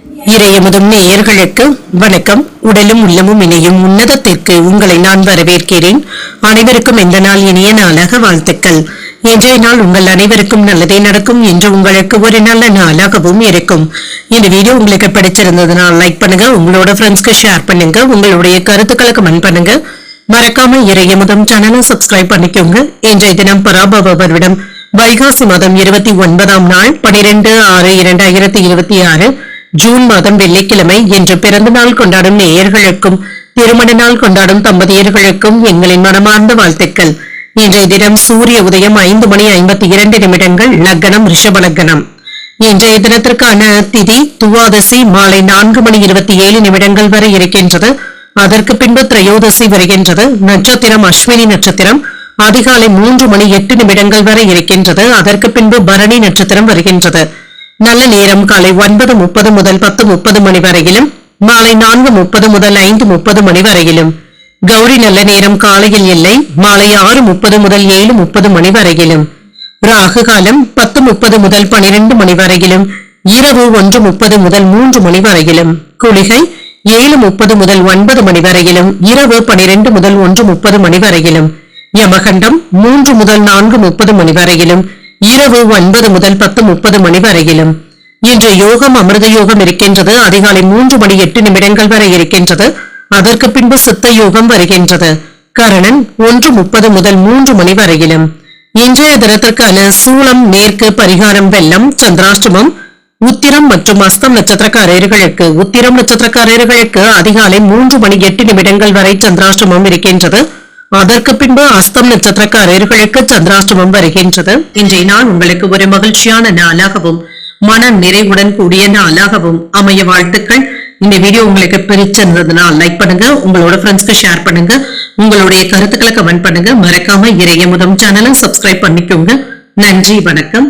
இறையமுதும் நேயர்களுக்கு வணக்கம். உடலும் உள்ளமும் இணையும் உன்னதத்திற்கு உங்களை நான் வரவேற்கிறேன். அனைவருக்கும் இந்த நாள் இனிய நாளாக வாழ்த்துக்கள். இன்றைய நாள் உங்கள் அனைவருக்கும் நல்லதே நடக்கும் என்று உங்களுக்கு ஒரு நல்ல நாளாகவும் இருக்கும். இந்த வீடியோ உங்களுக்கு பிடிச்சிருந்ததுனால் லைக் பண்ணுங்க, உங்களோட ஃப்ரெண்ட்ஸ்க்கு ஷேர் பண்ணுங்க, உங்களுடைய கருத்துக்களை கமெண்ட் பண்ணுங்க. மறக்காம இறையமுதும் சேனலை சப்ஸ்கிரைப் பண்ணிக்கோங்க. இன்றைய தினம் பராபவ வருடம் வைகாசி மாதம் 29ஆம் நாள் 12/6/2026 ஜூன் மாதம் வெள்ளிக்கிழமை என்று பிறந்த நாள் கொண்டாடும் நேயர்களுக்கும் திருமண நாள் கொண்டாடும் தம்பதியர்களுக்கும் எங்களின் மனமார்ந்த வாழ்த்துக்கள். இன்றைய தினம் சூரிய உதயம் 5:52 லக்னம் ரிஷப லக்னம். இன்றைய தினத்திற்கான திதி துவாதசி மாலை 4:27 வரை இருக்கின்றது. அதற்கு பின்பு திரையோதசி வருகின்றது. நட்சத்திரம் அஸ்வினி நட்சத்திரம் அதிகாலை 3:08 வரை இருக்கின்றது. அதற்கு பின்பு பரணி நட்சத்திரம் வருகின்றது. நல்ல நேரம் காலை 9:30 முதல் 10:30 மணி வரையிலும், மாலை 4:30 முதல் 5:30 மணி வரையிலும். கௌரி நல்ல நேரம் காலையில் இல்லை, மாலை 6:30 முதல் 7:30 மணி வரையிலும். ராகு காலம் 10:30 முதல் 12 மணி வரையிலும், இரவு 1:30 முதல் 3 மணி வரையிலும். குளிகை 7:30 முதல் 9 மணி வரையிலும், இரவு 12 முதல் 1:30 மணி வரையிலும். யமகண்டம் 3 முதல் 4:30 மணி வரையிலும், இரவு 9 முதல் 10:30 மணி வரையிலும். இன்று யோகம் அமிர்த யோகம் இருக்கின்றது. அதிகாலை 3:08 வரை இருக்கின்றது. அதற்கு பின்பு சித்த யோகம் வருகின்றது. கரணன் 1:30 முதல் 3 மணி வரையிலும். இன்றைய தினத்திற்கான சூளம் மேற்கு, பரிகாரம் வெள்ளம், சந்திராஷ்டமம் உத்திரம் மற்றும் அஸ்தம் நட்சத்திரக்காரர்களுக்கு. உத்திரம் நட்சத்திரக்காரர்களுக்கு அதிகாலை 3:08 வரை சந்திராஷ்டமம் இருக்கின்றது. அதற்கு பின்பு அஸ்தம் நட்சத்திரக்காரர்களுக்கு சந்திராஷ்டமம் வருகின்றது. இன்றைய நாள் உங்களுக்கு ஒரு மகிழ்ச்சியான நாளாகவும் மன நிறைவுடன் கூடிய நாளாகவும் அமைய வாழ்த்துக்கள். இந்த வீடியோ உங்களுக்கு பிடிச்சிருந்ததுனால் லைக் பண்ணுங்க, உங்களோட ஃப்ரெண்ட்ஸ்க்கு ஷேர் பண்ணுங்க, உங்களுடைய கருத்துக்களை கமெண்ட் பண்ணுங்க. மறக்காம இறையமுதும் சேனலை சப்ஸ்கிரைப் பண்ணிக்கோங்க. நன்றி, வணக்கம்.